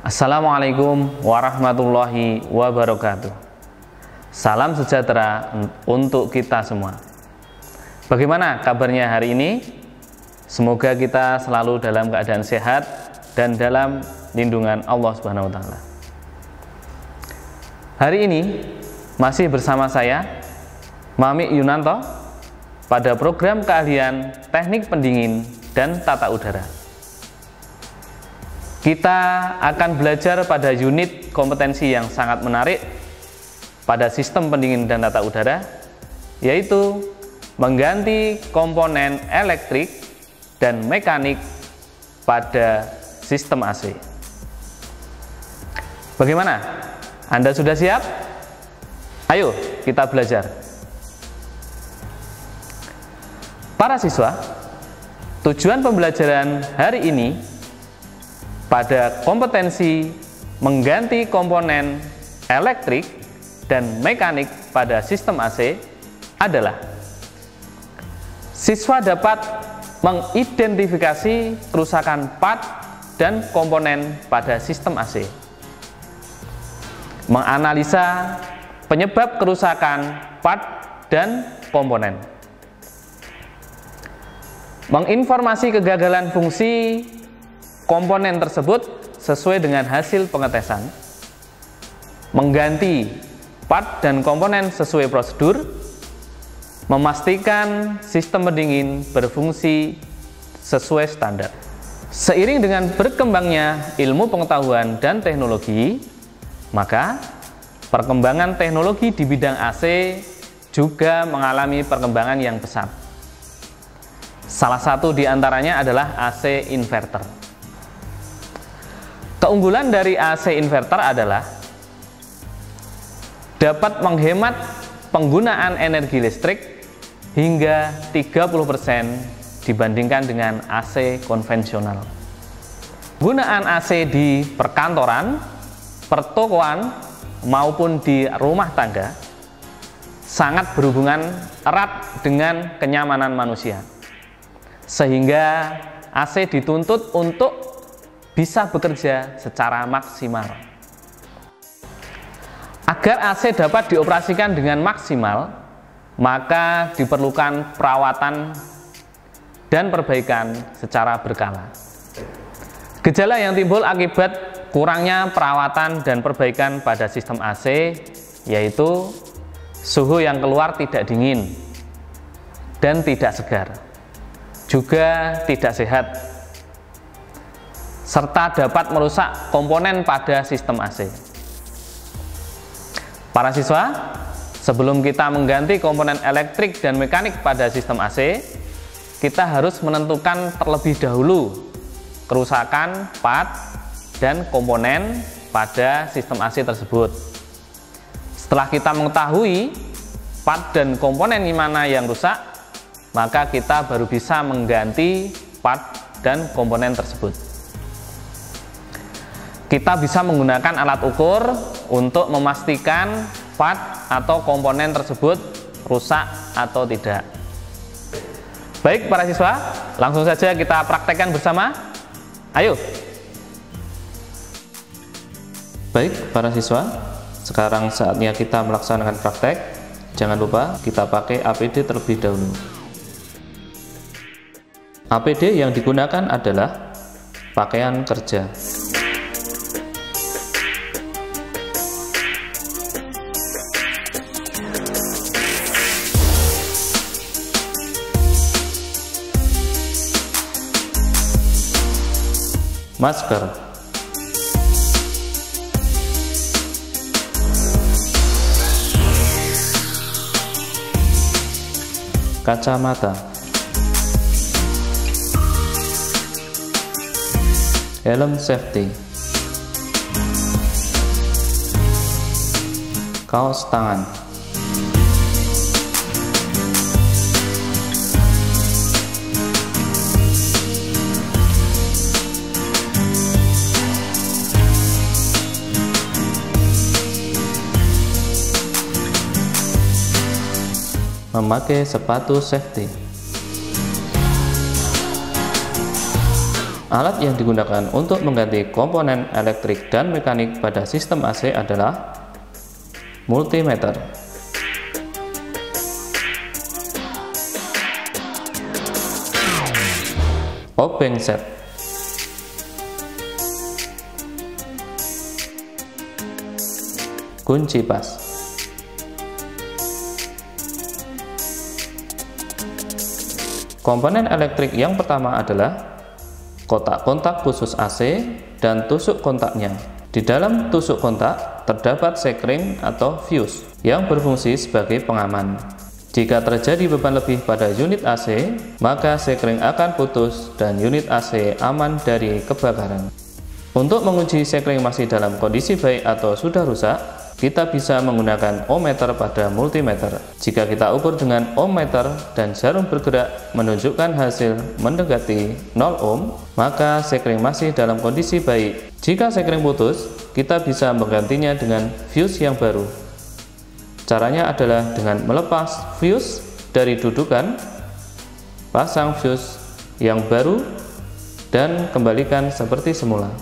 Assalamualaikum warahmatullahi wabarakatuh. Salam sejahtera untuk kita semua. Bagaimana kabarnya hari ini? Semoga kita selalu dalam keadaan sehat dan dalam lindungan Allah Subhanahu wa taala. Hari ini masih bersama saya Mami Yunanto pada program keahlian Teknik Pendingin dan Tata Udara. Kita akan belajar pada unit kompetensi yang sangat menarik pada sistem pendingin dan tata udara, yaitu mengganti komponen elektrik dan mekanik pada sistem AC. Bagaimana? Anda sudah siap? Ayo kita belajar. Para siswa, tujuan pembelajaran hari ini pada kompetensi mengganti komponen elektrik dan mekanik pada sistem AC adalah siswa dapat mengidentifikasi kerusakan part dan komponen pada sistem AC, menganalisa penyebab kerusakan part dan komponen, menginformasi kegagalan fungsi komponen tersebut sesuai dengan hasil pengetesan, mengganti part dan komponen sesuai prosedur, memastikan sistem pendingin berfungsi sesuai standar. Seiring dengan berkembangnya ilmu pengetahuan dan teknologi, maka perkembangan teknologi di bidang AC juga mengalami perkembangan yang pesat. Salah satu di antaranya adalah AC inverter. Keunggulan dari AC inverter adalah dapat menghemat penggunaan energi listrik hingga 30% dibandingkan dengan AC konvensional. Penggunaan AC di perkantoran, pertokoan, maupun di rumah tangga sangat berhubungan erat dengan kenyamanan manusia, sehingga AC dituntut untuk bisa bekerja secara maksimal. Agar AC dapat dioperasikan dengan maksimal, maka diperlukan perawatan dan perbaikan secara berkala. Gejala yang timbul akibat kurangnya perawatan dan perbaikan pada sistem AC yaitu suhu yang keluar tidak dingin dan tidak segar, juga tidak sehat, serta dapat merusak komponen pada sistem AC. Para siswa, sebelum kita mengganti komponen elektrik dan mekanik pada sistem AC, kita harus menentukan terlebih dahulu kerusakan part dan komponen pada sistem AC tersebut. Setelah kita mengetahui part dan komponen mana yang rusak, maka kita baru bisa mengganti part dan komponen tersebut. Kita bisa menggunakan alat ukur untuk memastikan part atau komponen tersebut rusak atau tidak. Baik para siswa, langsung saja kita praktekkan bersama. Ayo. Baik para siswa, sekarang saatnya kita melaksanakan praktek. Jangan lupa kita pakai APD terlebih dahulu. APD yang digunakan adalah pakaian kerja. Masker, kacamata, helm safety, kaos tangan, memakai sepatu safety. Alat yang digunakan untuk mengganti komponen elektrik dan mekanik pada sistem AC adalah multimeter. Obeng set. Kunci pas. Komponen elektrik yang pertama adalah kotak kontak khusus AC dan tusuk kontaknya. Di dalam tusuk kontak terdapat sekring atau fuse yang berfungsi sebagai pengaman. Jika terjadi beban lebih pada unit AC, maka sekring akan putus dan unit AC aman dari kebakaran. Untuk menguji sekring masih dalam kondisi baik atau sudah rusak, kita bisa menggunakan ohmmeter pada multimeter. Jika kita ukur dengan ohmmeter dan jarum bergerak menunjukkan hasil mendekati 0 ohm, maka sekring masih dalam kondisi baik. Jika sekring putus, kita bisa menggantinya dengan fuse yang baru. Caranya adalah dengan melepas fuse dari dudukan, pasang fuse yang baru, dan kembalikan seperti semula.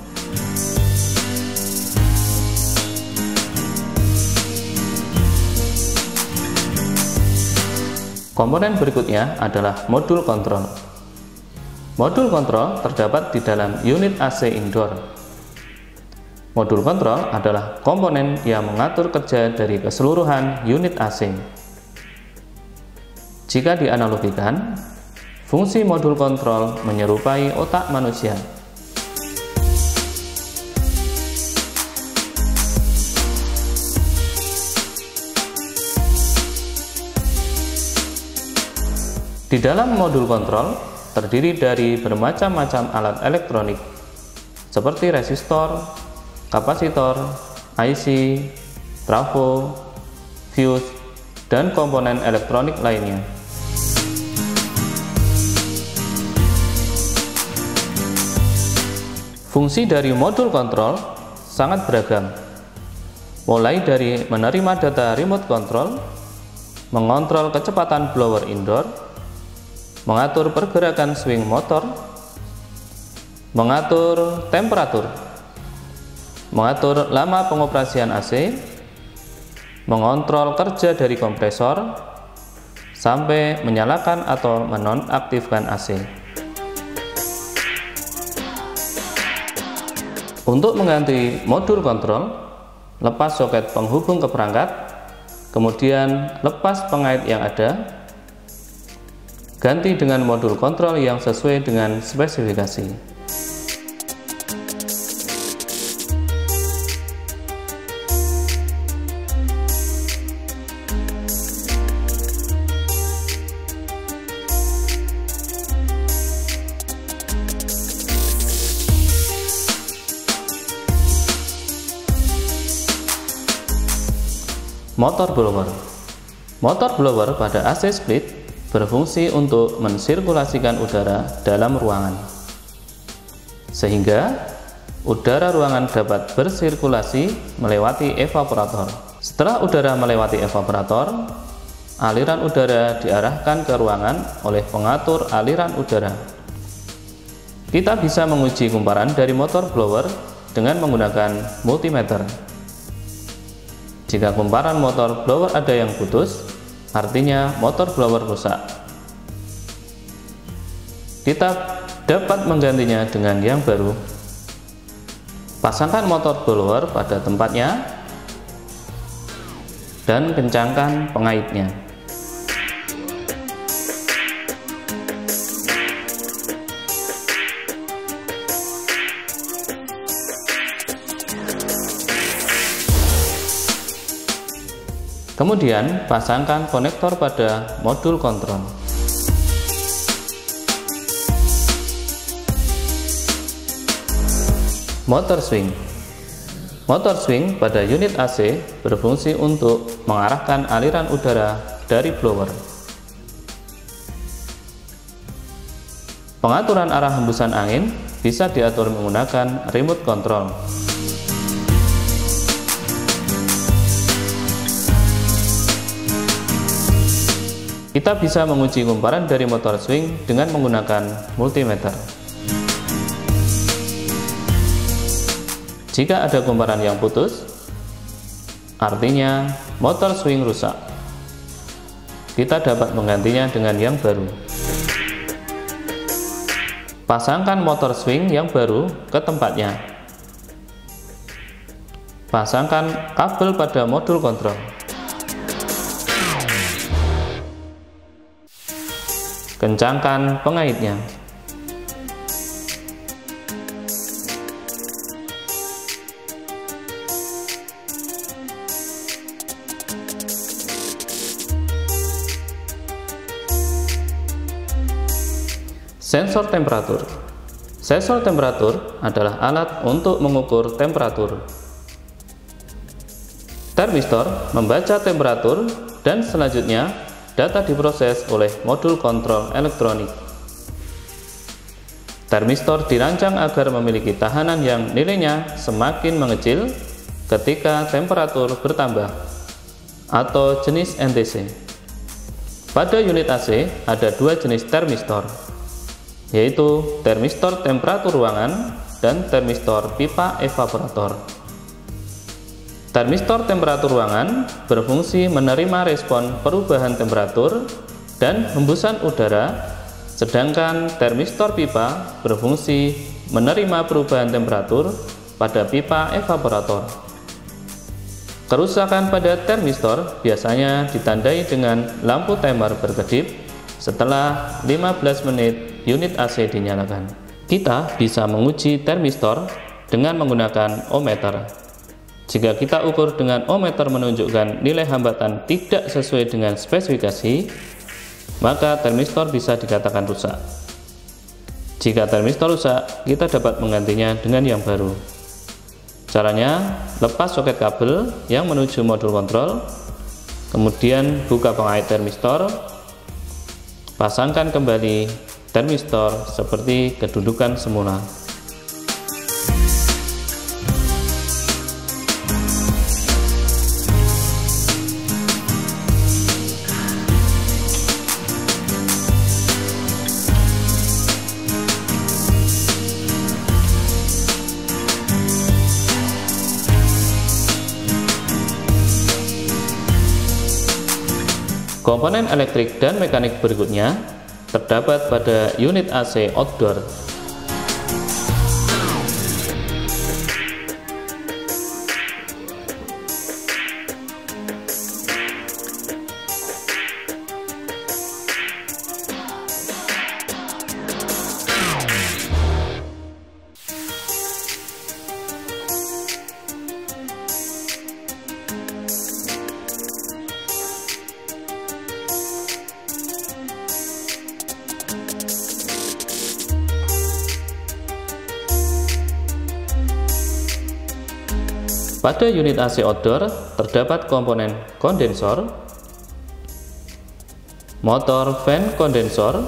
Komponen berikutnya adalah modul kontrol. Modul kontrol terdapat di dalam unit AC indoor. Modul kontrol adalah komponen yang mengatur kerja dari keseluruhan unit AC. Jika dianalogikan, fungsi modul kontrol menyerupai otak manusia. Di dalam modul kontrol terdiri dari bermacam-macam alat elektronik seperti resistor, kapasitor, IC, trafo, fuse, dan komponen elektronik lainnya. Fungsi dari modul kontrol sangat beragam, mulai dari menerima data remote control, mengontrol kecepatan blower indoor, mengatur pergerakan swing motor, mengatur temperatur, mengatur lama pengoperasian AC, mengontrol kerja dari kompresor, sampai menyalakan atau menonaktifkan AC. Untuk mengganti modul kontrol, lepas soket penghubung ke perangkat, kemudian lepas pengait yang ada, ganti dengan modul kontrol yang sesuai dengan spesifikasi. Motor blower. Motor blower pada AC split berfungsi untuk mensirkulasikan udara dalam ruangan, sehingga udara ruangan dapat bersirkulasi melewati evaporator. Setelah udara melewati evaporator, aliran udara diarahkan ke ruangan oleh pengatur aliran udara. Kita bisa menguji kumparan dari motor blower dengan menggunakan multimeter. Jika kumparan motor blower ada yang putus, artinya motor blower rusak. Kita dapat menggantinya dengan yang baru. Pasangkan motor blower pada tempatnya dan kencangkan pengaitnya. Kemudian pasangkan konektor pada modul kontrol. Motor swing. Motor swing pada unit AC berfungsi untuk mengarahkan aliran udara dari blower. Pengaturan arah hembusan angin bisa diatur menggunakan remote control. Kita bisa menguji kumparan dari motor swing dengan menggunakan multimeter. Jika ada kumparan yang putus, artinya motor swing rusak. Kita dapat menggantinya dengan yang baru. Pasangkan motor swing yang baru ke tempatnya. Pasangkan kabel pada modul kontrol. Kencangkan pengaitnya. Sensor temperatur. Sensor temperatur adalah alat untuk mengukur temperatur. Termistor membaca temperatur dan selanjutnya data diproses oleh modul kontrol elektronik. Termistor dirancang agar memiliki tahanan yang nilainya semakin mengecil ketika temperatur bertambah, atau jenis NTC. Pada unit AC ada dua jenis termistor, yaitu termistor temperatur ruangan dan termistor pipa evaporator. Termistor temperatur ruangan berfungsi menerima respon perubahan temperatur dan hembusan udara, sedangkan termistor pipa berfungsi menerima perubahan temperatur pada pipa evaporator. Kerusakan pada termistor biasanya ditandai dengan lampu timer berkedip setelah 15 menit unit AC dinyalakan. Kita bisa menguji termistor dengan menggunakan ohmmeter. Jika kita ukur dengan ohmmeter menunjukkan nilai hambatan tidak sesuai dengan spesifikasi, maka termistor bisa dikatakan rusak. Jika termistor rusak, kita dapat menggantinya dengan yang baru. Caranya, lepas soket kabel yang menuju modul kontrol, kemudian buka pengait termistor, pasangkan kembali termistor seperti kedudukan semula. Komponen elektrik dan mekanik berikutnya terdapat pada unit AC outdoor. Pada unit AC outdoor terdapat komponen kondensor, motor fan kondensor,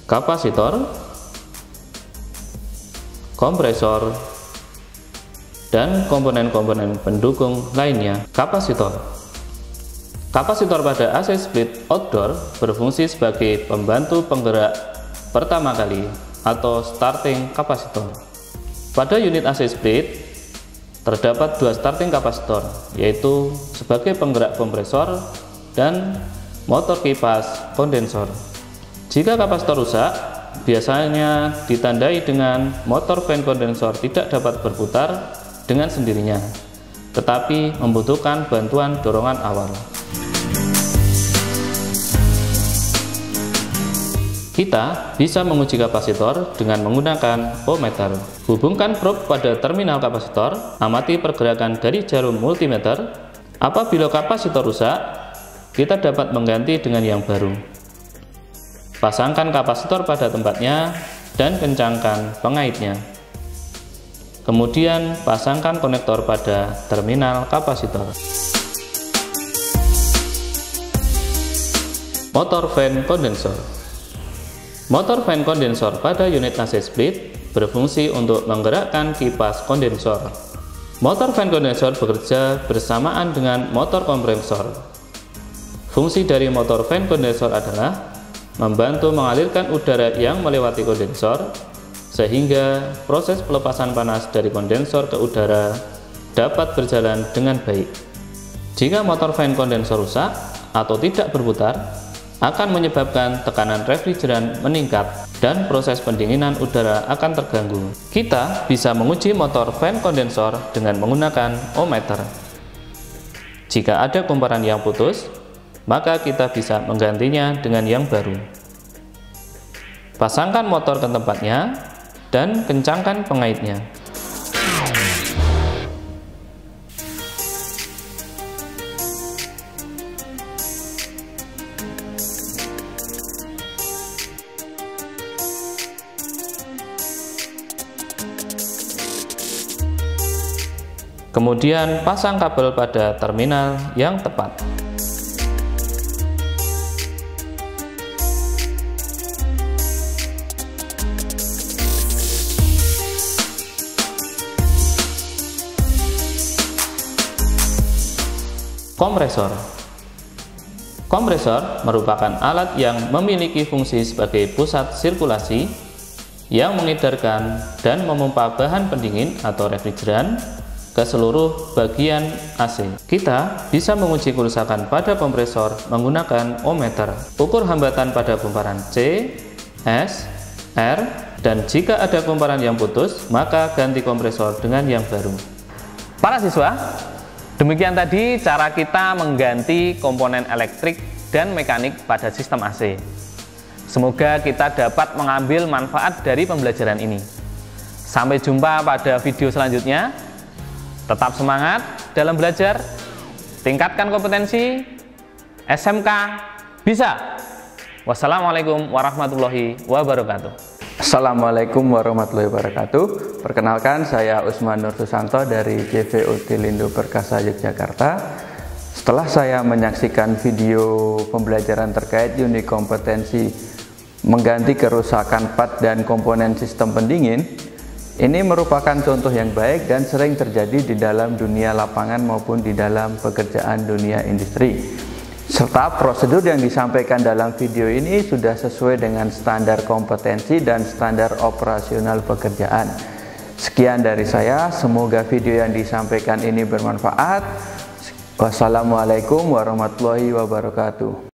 kapasitor, kompresor, dan komponen-komponen pendukung lainnya. Kapasitor. Kapasitor pada AC split outdoor berfungsi sebagai pembantu penggerak pertama kali atau starting kapasitor. Pada unit AC split terdapat dua starting kapasitor, yaitu sebagai penggerak kompresor dan motor kipas kondensor. Jika kapasitor rusak, biasanya ditandai dengan motor fan kondensor tidak dapat berputar dengan sendirinya, tetapi membutuhkan bantuan dorongan awal. Kita bisa menguji kapasitor dengan menggunakan ohmmeter. Hubungkan probe pada terminal kapasitor, amati pergerakan dari jarum multimeter. Apabila kapasitor rusak, kita dapat mengganti dengan yang baru. Pasangkan kapasitor pada tempatnya dan kencangkan pengaitnya. Kemudian pasangkan konektor pada terminal kapasitor. Motor fan kondensor. Motor fan kondensor pada unit AC split berfungsi untuk menggerakkan kipas kondensor. Motor fan kondensor bekerja bersamaan dengan motor kompresor. Fungsi dari motor fan kondensor adalah membantu mengalirkan udara yang melewati kondensor sehingga proses pelepasan panas dari kondensor ke udara dapat berjalan dengan baik. Jika motor fan kondensor rusak atau tidak berputar, akan menyebabkan tekanan refrigeran meningkat dan proses pendinginan udara akan terganggu. Kita bisa menguji motor fan kondensor dengan menggunakan ohmmeter. Jika ada kumparan yang putus, maka kita bisa menggantinya dengan yang baru. Pasangkan motor ke tempatnya dan kencangkan pengaitnya. Kemudian pasang kabel pada terminal yang tepat. Kompresor. Kompresor merupakan alat yang memiliki fungsi sebagai pusat sirkulasi yang mengedarkan dan memompa bahan pendingin atau refrigeran ke seluruh bagian AC. Kita bisa menguji kerusakan pada kompresor menggunakan ohmmeter. Ukur hambatan pada kumparan C, S, R, dan jika ada kumparan yang putus, maka ganti kompresor dengan yang baru. Para siswa, demikian tadi cara kita mengganti komponen elektrik dan mekanik pada sistem AC. Semoga kita dapat mengambil manfaat dari pembelajaran ini. Sampai jumpa pada video selanjutnya. Tetap semangat dalam belajar, tingkatkan kompetensi, SMK bisa. Wassalamualaikum warahmatullahi wabarakatuh. Assalamualaikum warahmatullahi wabarakatuh. Perkenalkan, saya Usman Nur Susanto dari JVUT Lindo Perkasa Yogyakarta. Setelah saya menyaksikan video pembelajaran terkait unit kompetensi mengganti kerusakan part dan komponen sistem pendingin, ini merupakan contoh yang baik dan sering terjadi di dalam dunia lapangan maupun di dalam pekerjaan dunia industri. Serta prosedur yang disampaikan dalam video ini sudah sesuai dengan standar kompetensi dan standar operasional pekerjaan. Sekian dari saya, semoga video yang disampaikan ini bermanfaat. Wassalamualaikum warahmatullahi wabarakatuh.